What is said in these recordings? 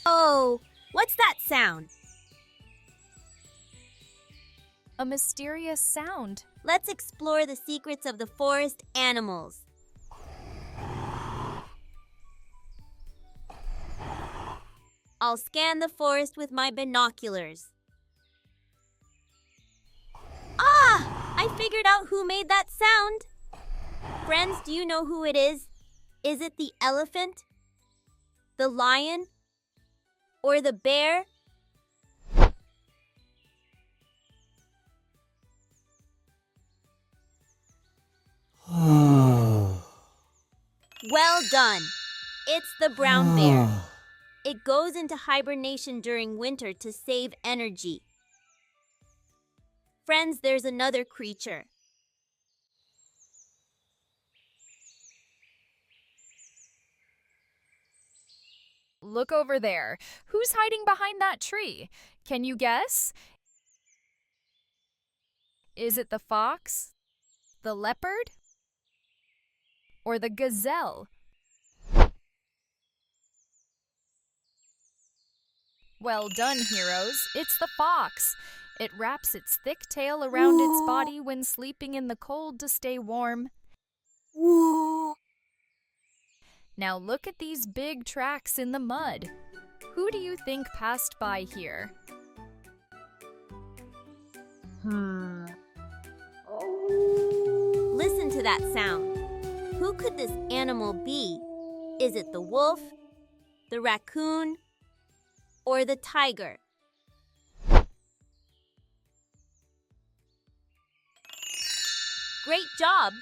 Oh, what's that sound? A mysterious sound. Let's explore the secrets of the forest animals. I'll scan the forest with my binoculars. Ah! I figured out who made that sound. Friends, do you know who it is? Is it the elephant, the lion, or the bear? Well done. It's the brown bear. It goes into hibernation during winter to save energy. Friends, there's another creature. Look over there. Who's hiding behind that tree? Can you guess? Is it the fox, the leopard, or the gazelle? Well done, heroes. It's the fox. It wraps its thick tail around its body when sleeping in the cold to stay warm. Now look at these big tracks in the mud. Who do you think passed by here? Listen to that sound. Who could this animal be? Is it the wolf, the raccoon, or the tiger? Great job!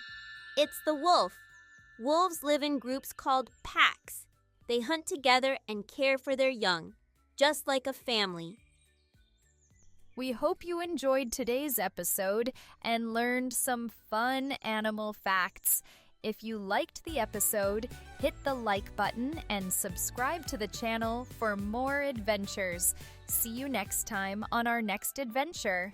It's the wolf. Wolves live in groups called packs. They hunt together and care for their young, just like a family. We hope you enjoyed today's episode and learned some fun animal facts. If you liked the episode, hit the like button and subscribe to the channel for more adventures. See you next time on our next adventure.